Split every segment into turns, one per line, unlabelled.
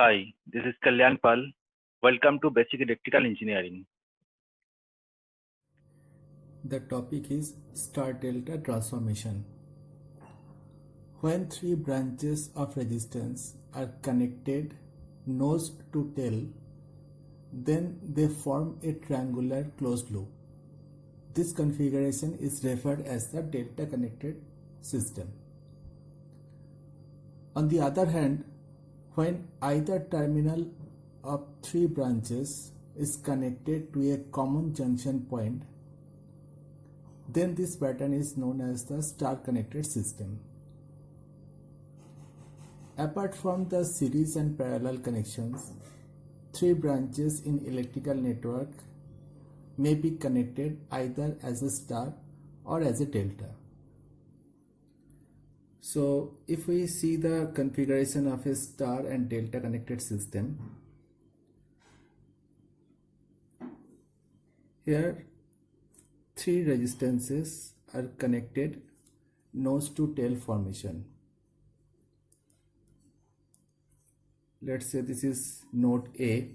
Hi, this is Kalyan Pal. Welcome to Basic Electrical Engineering.
The topic is star delta transformation. When three branches of resistance are connected nose to tail, then they form a triangular closed loop. This configuration is referred as the delta connected system. On the other hand, when either terminal of three branches is connected to a common junction point, then this pattern is known as the star connected system. Apart from the series and parallel connections, three branches in electrical network may be connected either as a star or as a delta. So if we see the configuration of a star and delta connected system, here three resistances are connected nose to tail formation. Let's say this is node A,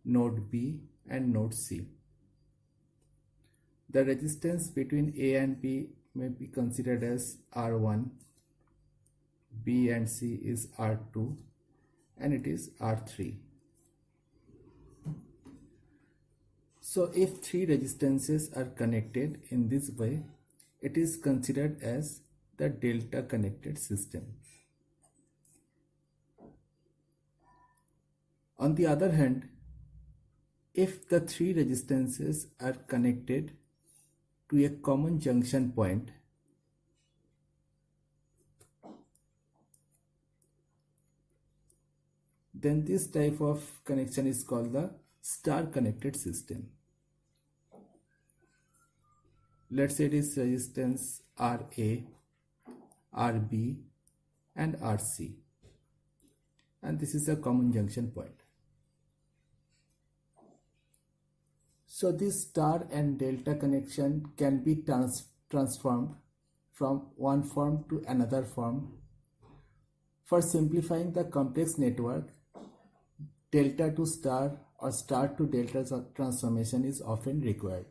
node B and node C. The resistance between A and B may be considered as R1, B and C is R2 and it is R3. So if three resistances are connected in this way, it is considered as the delta connected system. On the other hand, if the three resistances are connected to a common junction point, then this type of connection is called the star connected system. Let's say it is resistance RA, RB and RC, and this is a common junction point. So this star and delta connection can be transformed from one form to another form. For simplifying the complex network, delta to star or star to delta transformation is often required.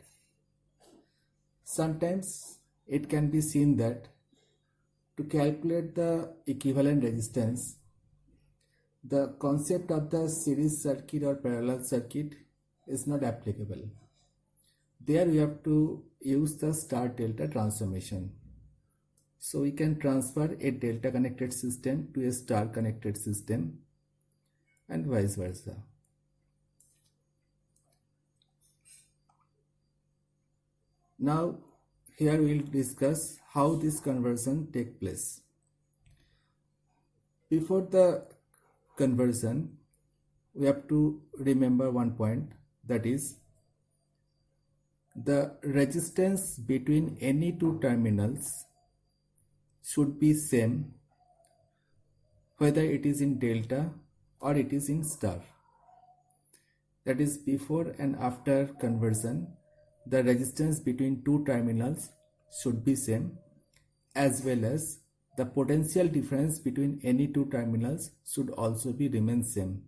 Sometimes it can be seen that to calculate the equivalent resistance, the concept of the series circuit or parallel circuit is not applicable. There we have to use the star delta transformation. So we can transfer a delta connected system to a star connected system and vice versa. Now here we will discuss how this conversion takes place. Before the conversion, we have to remember one point, that is the resistance between any two terminals should be same whether it is in delta or it is in star. That is, before and after conversion, the resistance between two terminals should be same, as well as the potential difference between any two terminals should also be remain same,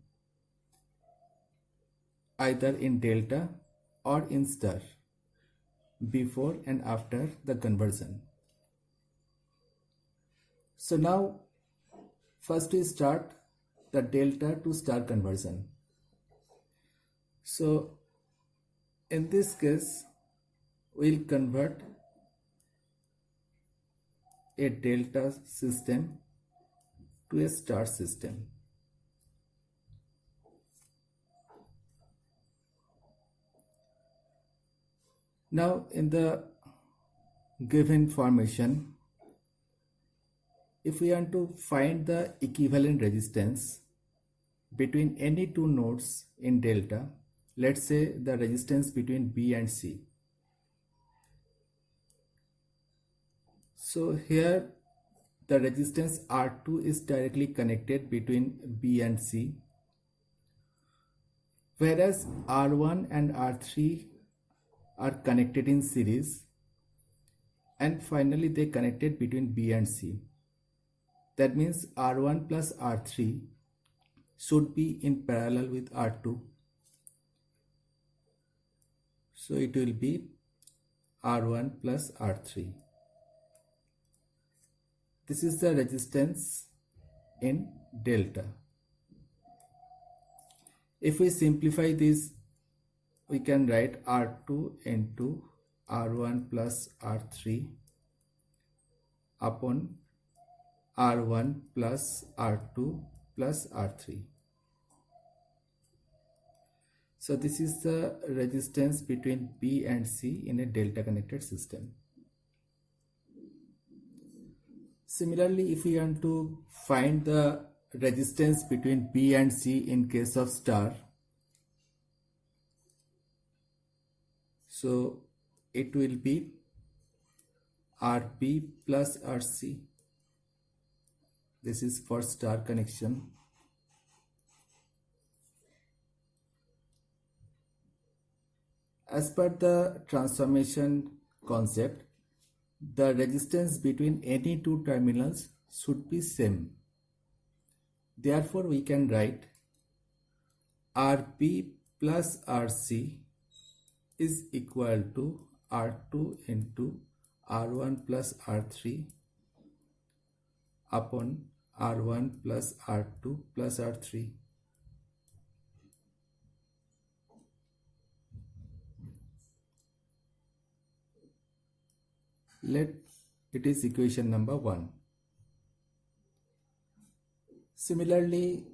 either in delta or in star, before and after the conversion. So now first we start the delta to star conversion. So in this case, we'll convert a delta system to a star system. Now in the given formation, if we want to find the equivalent resistance between any two nodes in delta, let's say the resistance between B and C. So here the resistance R2 is directly connected between B and C, whereas R1 and R3 are connected in series, and finally they connected between B and C. That means R1 plus R3 should be in parallel with R2. So it will be R1 plus R3. This is the resistance in delta. If we simplify this, we can write R2 into R1 plus R3 upon R1 plus R2 plus R3. So this is the resistance between B and C in a delta connected system. Similarly, if we want to find the resistance between B and C in case of star, so it will be RB plus RC. This is for star connection. As per the transformation concept, the resistance between any two terminals should be same. Therefore, we can write RB plus RC is equal to R2 into R1 plus R3 upon R1 plus R2 plus R3. Let it is equation number 1. Similarly,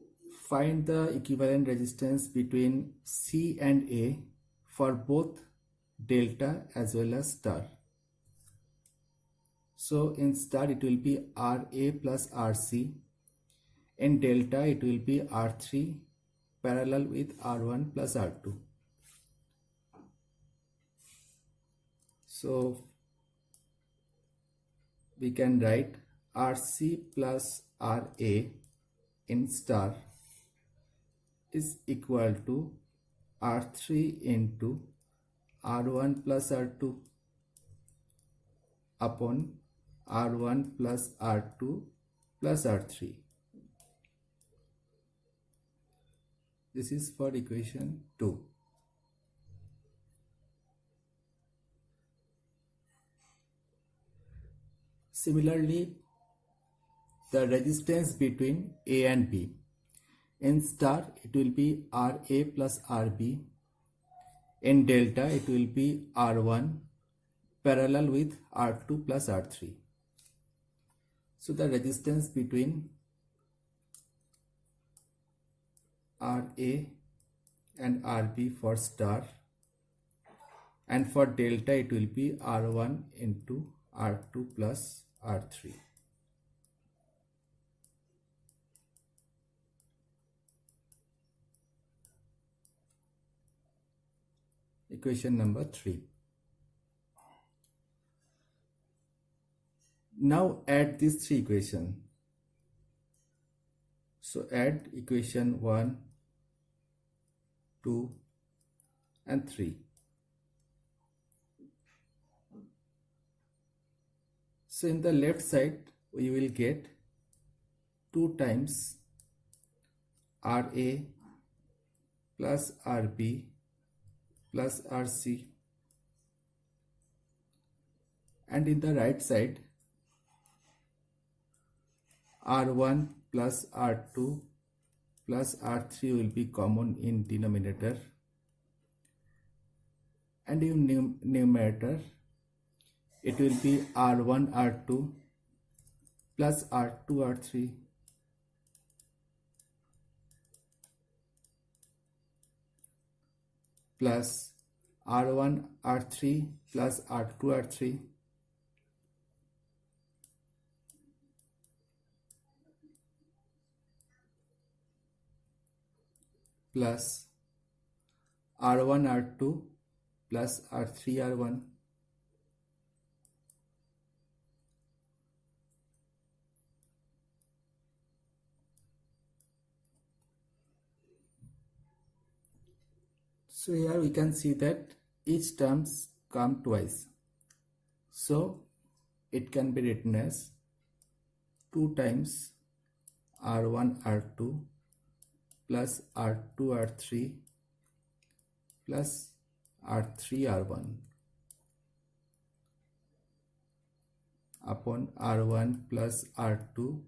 find the equivalent resistance between C and A for both delta as well as star. So in star it will be RA plus RC. In delta it will be R3 parallel with R1 plus R2. So we can write RC plus RA in star is equal to R3 into R1 plus R2 upon R1 plus R2 plus R3. This is for equation 2. Similarly, the resistance between A and B. In star, it will be RA plus RB. In delta, it will be R1 parallel with R2 plus R3. So the resistance between RA and RB for star, and for delta it will be R1 into R2 plus R3. Equation number 3. Now add these three equations. So add equation 1, 2 and 3. So in the left side we will get 2 times RA plus RB plus RC, and in the right side R1 plus R2 plus R3 will be common in denominator, and in numerator it will be R1 R2 plus R2 R3 plus R1 R3 plus R2 R3 plus R1 R2 plus R3 R1 . So here we can see that each terms come twice. So it can be written as 2 times R1 R2 plus R2 R3 plus R3 R1 upon R1 plus R2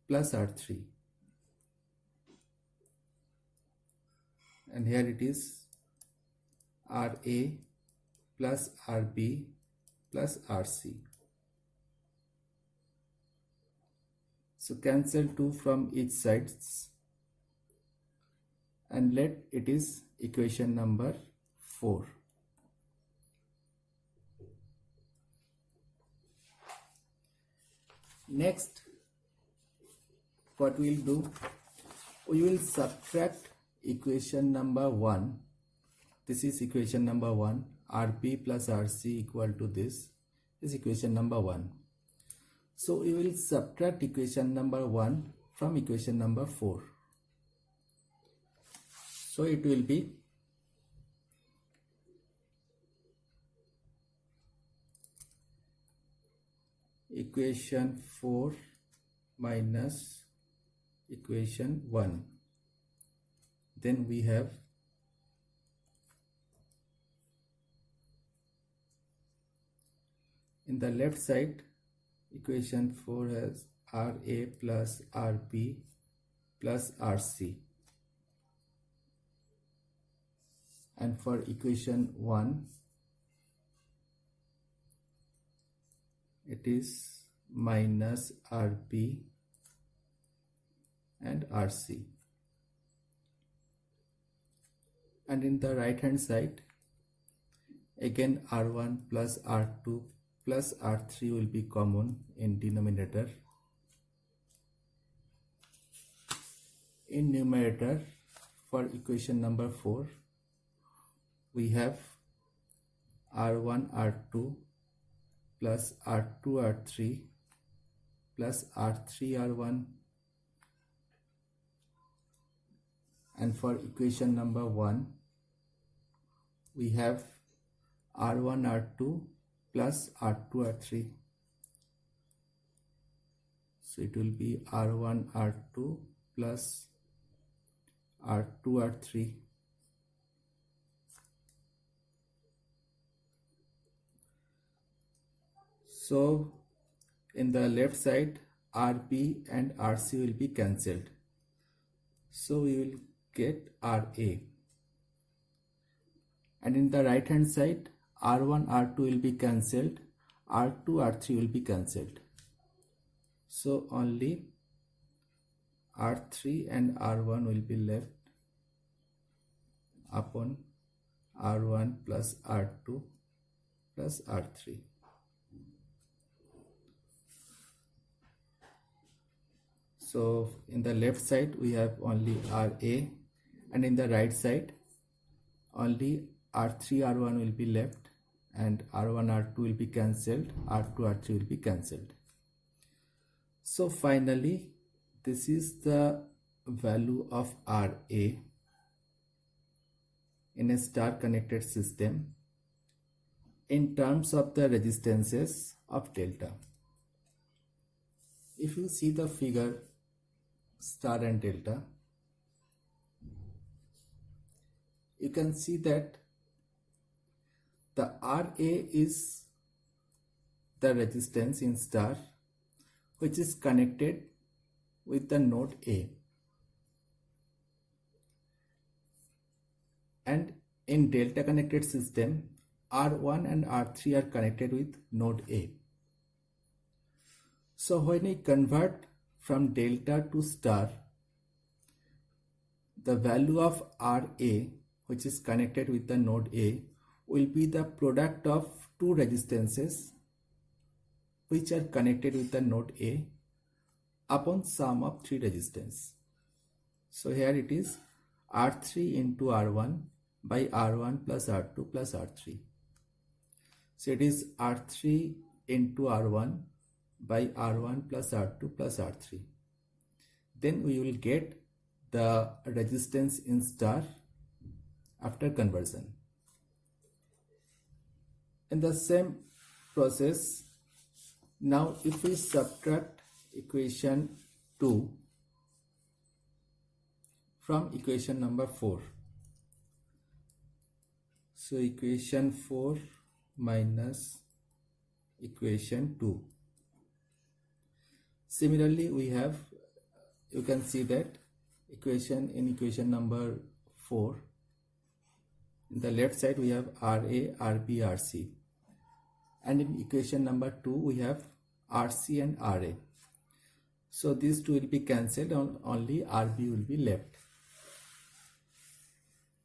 plus R3, and here it is RA plus RB plus RC. So cancel 2 from each sides and let it is equation number 4. Next, what we'll do, we will subtract equation number 1. This is equation number 1. RP plus RC equal to this is equation number 1. So we will subtract equation number 1 from equation number 4. So it will be equation 4 minus equation 1. Then we have in the left side, equation 4 has RA plus RB plus RC, and for equation 1 it is minus RB and RC, and in the right hand side again R1 plus R2 plus R3 will be common in denominator. In numerator, for equation number 4 we have R1 R2 plus R2 R3 plus R3 R1, and for equation number 1 we have R1 R2 plus R2 R3. So it will be R1 R2 plus R2 R3. So in the left side RB and RC will be cancelled. So we will get RA. And in the right hand side R1 R2 will be cancelled, R2 R3 will be cancelled. So only R3 and R1 will be left upon R1 plus R2 plus R3. So in the left side we have only RA, and in the right side only R3 R1 will be left, and R1 R2 will be cancelled, R2 R3 will be cancelled. So finally this is the value of RA in a star connected system in terms of the resistances of delta. If you see the figure star and delta, you can see that the RA is the resistance in star which is connected with the node A, and in delta connected system R1 and R3 are connected with node A. So when we convert from delta to star, the value of RA which is connected with the node A will be the product of two resistances which are connected with the node A upon sum of three resistance. So here it is R3 into R1 by R1 plus R2 plus R3. So it is R3 into R1 by R1 plus R2 plus R3. Then we will get the resistance in star after conversion. In the same process, now if we subtract equation 2 from equation number 4. So equation 4 minus equation 2. Similarly, we have, you can see that equation number 4, in the left side we have RA, RB, RC, and in equation number 2 we have RC and RA. So these two will be cancelled, only RB will be left.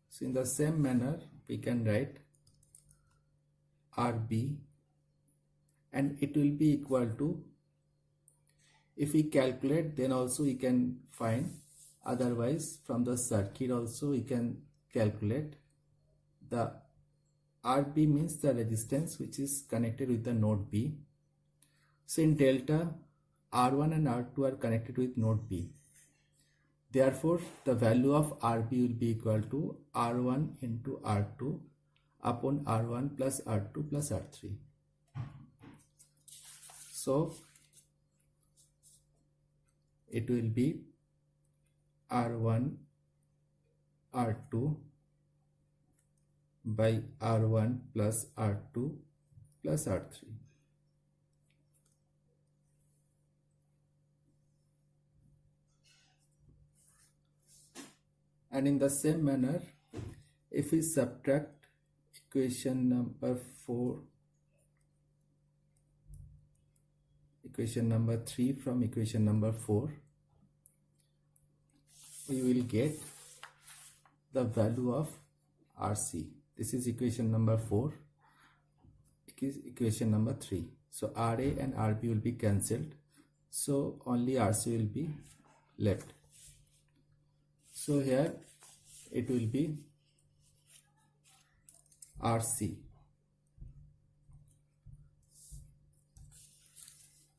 So in the same manner we can write RB, and it will be equal to, if we calculate then also we can find, otherwise from the circuit also we can calculate. The RB means the resistance which is connected with the node B. So in delta, R1 and R2 are connected with node B. Therefore, the value of RB will be equal to R1 into R2 upon R1 plus R2 plus R3. So it will be R1 R2 by R1 plus R2 plus R3. And in the same manner, if we subtract equation number 4, equation number 3 from equation number 4, we will get the value of RC. This is equation number 4, equation number 3. So RA and RB will be cancelled, so only RC will be left. So here it will be RC.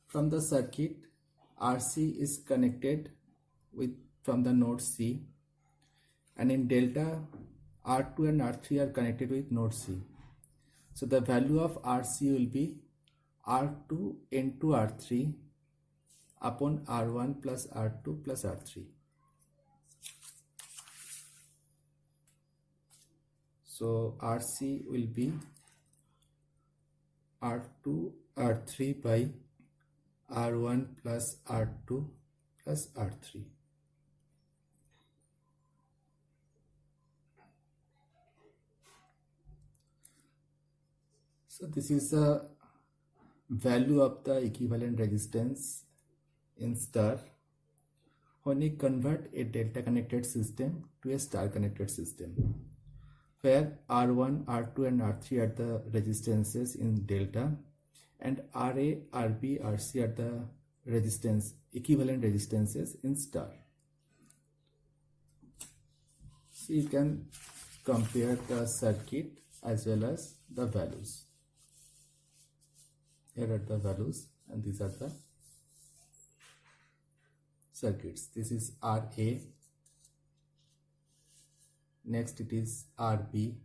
From the circuit, RC is connected with from the node C, and in delta, R2 and R3 are connected with node C. So the value of RC will be R2 into R3 upon R1 plus R2 plus R3. So RC will be R2 R3 by R1 plus R2 plus R3. So this is the value of the equivalent resistance in star when we convert a delta connected system to a star connected system, where R1, R2 and R3 are the resistances in delta, and RA, RB, RC are the equivalent resistances in star. So you can compare the circuit as well as the values. Here are the values and these are the circuits. This is RA, next it is RB,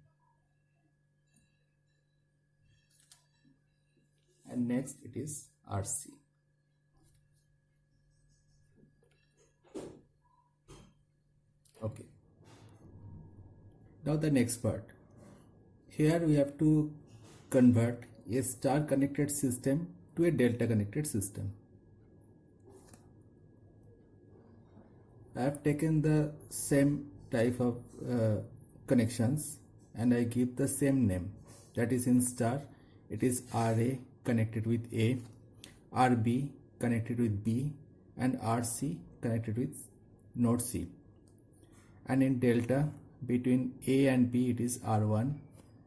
and next it is RC. Okay. Now the next part. Here we have to convert a star connected system to a delta connected system. I have taken the same type of connections and I give the same name, that is in star it is RA connected with A, RB connected with B, and RC connected with node C, and in delta between A and B it is R1,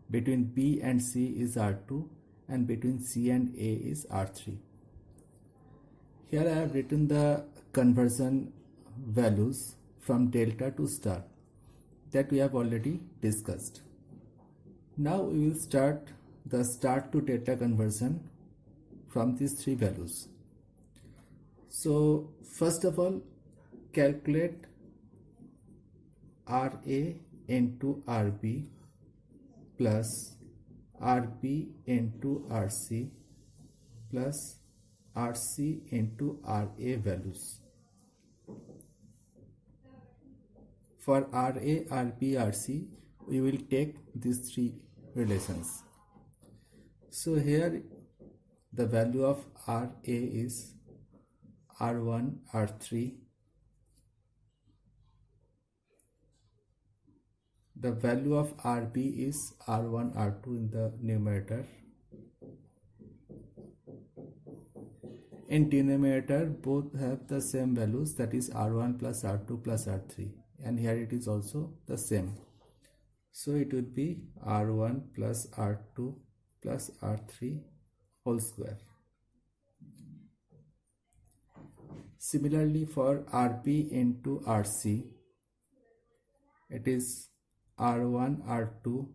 between B and C is R2, and between C and A is R3. Here I have written the conversion values from delta to star that we have already discussed. Now we will start the star to delta conversion from these three values. So first of all, calculate RA into RB plus RB into RC plus RC into RA values. For RA, RB, RC, we will take these three relations. So here the value of RA is R1, R3. The value of RB is R1, R2 in the numerator. In denominator, both have the same values, that is R1 plus R2 plus R3, and here it is also the same. So it would be R1 plus R2 plus R3 whole square. Similarly, for RB into RC, it is R1 R2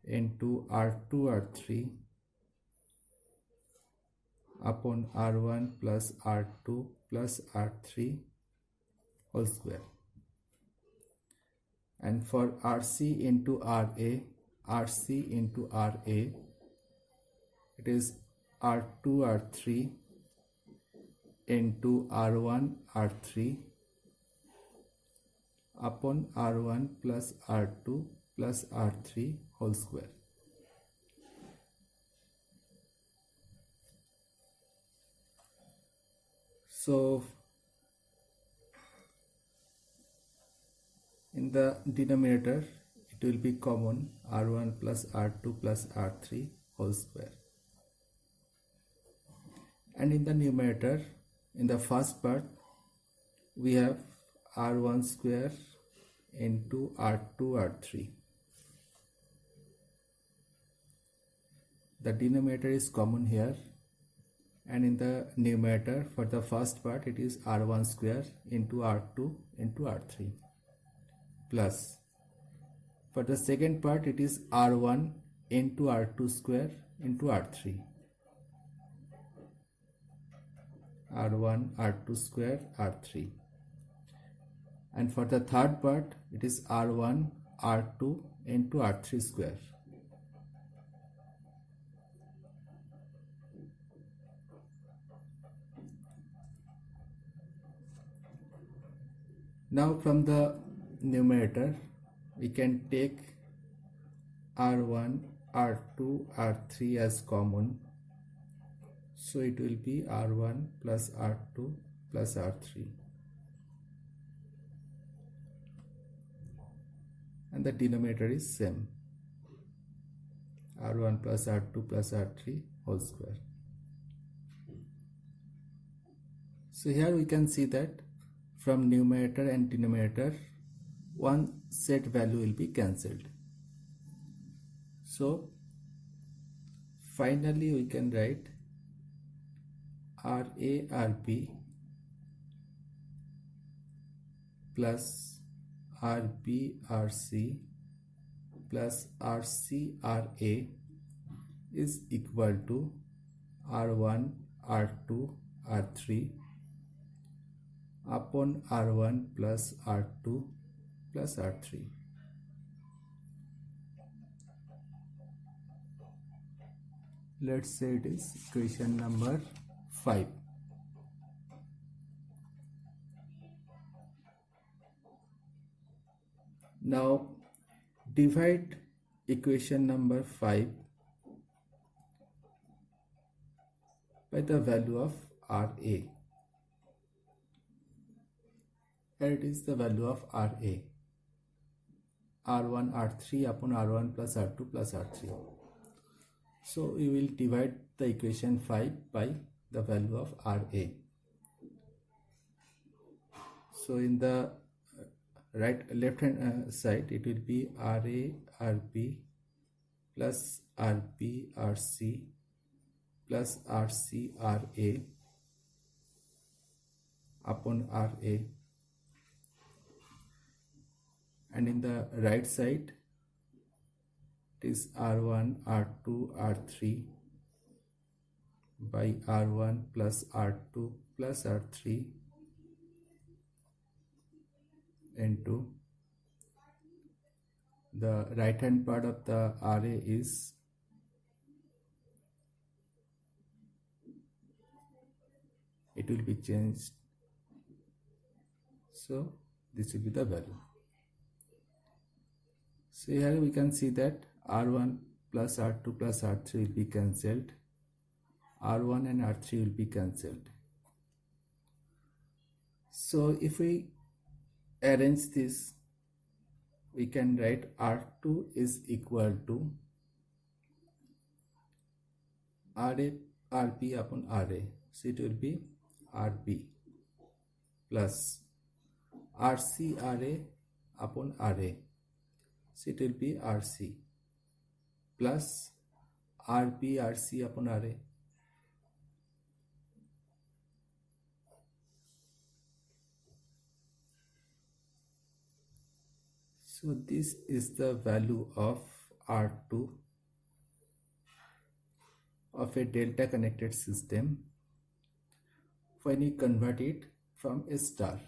into R2 R3 upon R1 plus R2 plus R3 whole square. And for RC into RA, RC into RA, it is R2 R3 into R1 R3 upon R1 plus R2 plus R3 whole square. So in the denominator, it will be common R1 plus R2 plus R3 whole square. And in the numerator, in the first part, we have R1 square into R2 R3. The denominator is common here, and in the numerator, for the first part, it is R1 square into R2 into R3 plus, for the second part, it is R1 into R2 square into R3. R1 R2 square R3. And for the third part, it is R1 R2 into R3 square. Now from the numerator, we can take R1 R2 R3 as common, so it will be R1 plus R2 plus R3, and the denominator is same, R1 plus R2 plus R3 whole square. So here we can see that from numerator and denominator, one set value will be cancelled. So finally we can write RA RB plus RB RC plus RC RA is equal to R1 R2 R3 upon R1 plus R2 plus R3. Let's say it is equation number 5. Now divide equation number 5 by the value of RA. Here it is the value of RA, R1 R3 upon R1 plus R2 plus R3. So we will divide the equation 5 by the value of RA. So in the left hand side, it will be RA RB plus RB RC plus RC RA upon RA, and in the right side it is R1 R2 R3 by R1 plus R2 plus R3 into the right hand part of the RA is it will be changed. So this will be the value. So here we can see that R1 plus R2 plus R3 will be cancelled. R1 and R3 will be cancelled. So if we arrange this, we can write R2 is equal to RA RP upon RA. So it will be RP plus RC RA upon RA. So it will be RC plus RP RC upon RA. So this is the value of R2 of a delta connected system when you convert it from a star.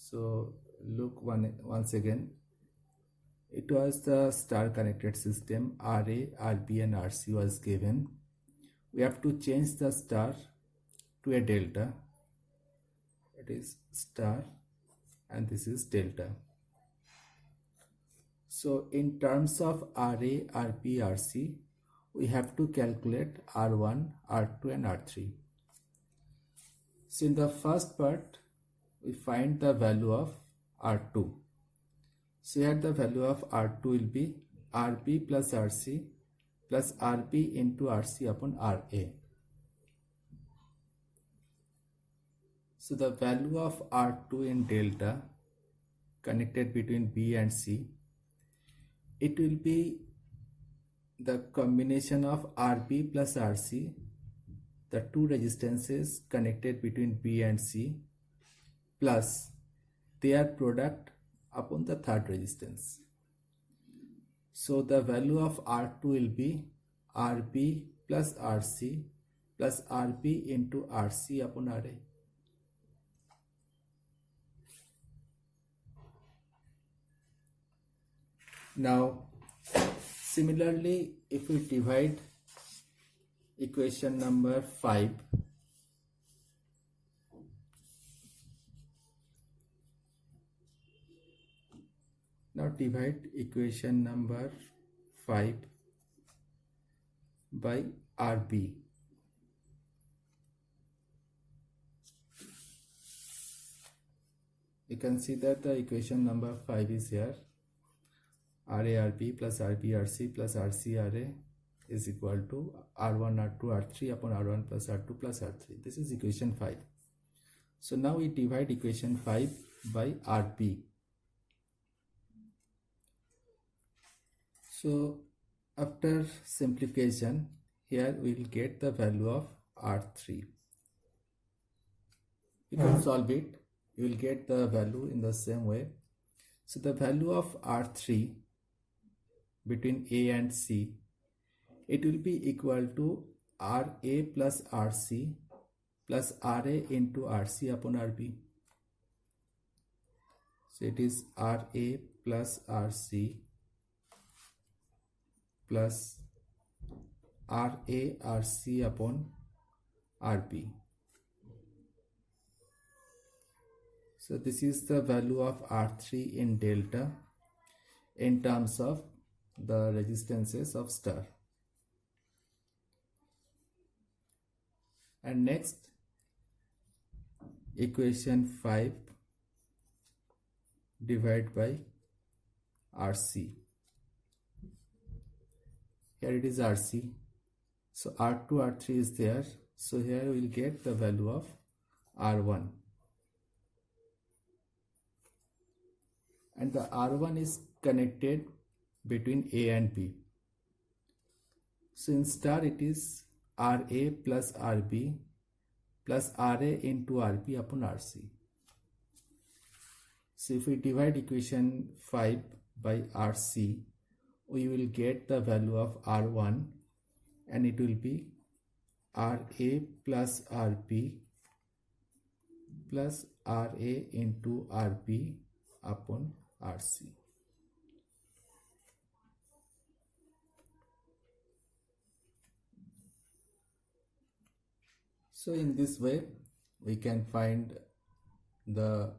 So look once again, it was the star connected system. RA, RB and RC was given. We have to change the star to a delta. It is star and this is delta. So in terms of RA, RB, RC, we have to calculate R1, R2 and R3. So in the first part, we find the value of R2. So here the value of R2 will be RB plus RC plus RB into RC upon RA. So the value of R2 in delta connected between B and C, it will be the combination of RB plus RC, the two resistances connected between B and C, plus their product upon the third resistance. So the value of R2 will be RB plus RC plus RB into RC upon RA. Now similarly, if we divide equation number 5 divide equation number 5 by RB. You can see that the equation number 5 is here. RA-RB plus RB-RC plus RC-RA is equal to R1, R2, R3 upon R1 plus R2 plus R3. This is equation 5. So now we divide equation 5 by RB. So after simplification, here we will get the value of R3. You can solve it. You will get the value in the same way. So the value of R3 between A and C, it will be equal to RA plus RC plus RA into RC upon RB. So it is RA plus RC plus RA RC upon RB. So this is the value of R3 in delta in terms of the resistances of star. And next, equation 5 divide by RC. Here it is RC. So R2, R3 is there. So here we will get the value of R1. And the R1 is connected between A and B. So in star it is RA plus RB plus RA into RB upon RC. So if we divide equation 5 by RC, we will get the value of R1 and it will be RA plus RB plus RA into RB upon RC. So in this way we can find the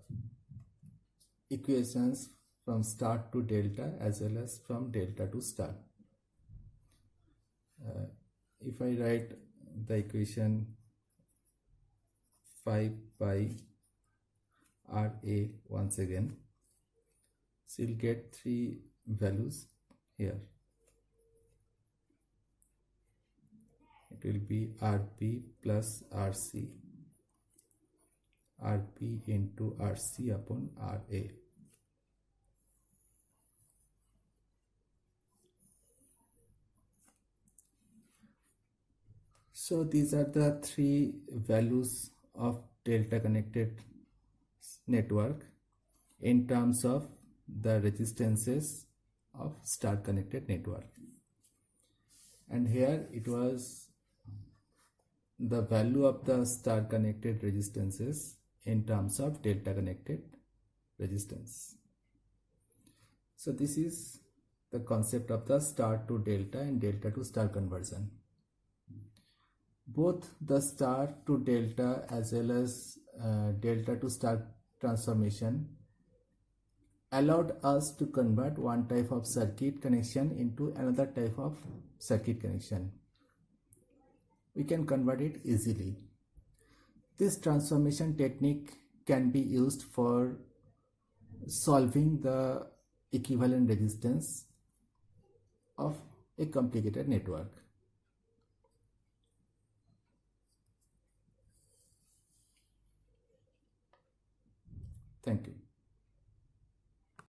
equations from star to delta as well as from delta to star. If I write the equation 5 pi RA once again, so you'll get three values here. It will be RP plus RC, RP into RC upon RA. So these are the three values of delta connected network in terms of the resistances of star connected network. And here it was the value of the star connected resistances in terms of delta connected resistance. So this is the concept of the star to delta and delta to star conversion. Both the star to delta as well as delta to star transformation allowed us to convert one type of circuit connection into another type of circuit connection. We can convert it easily. This transformation technique can be used for solving the equivalent resistance of a complicated network. Thank you.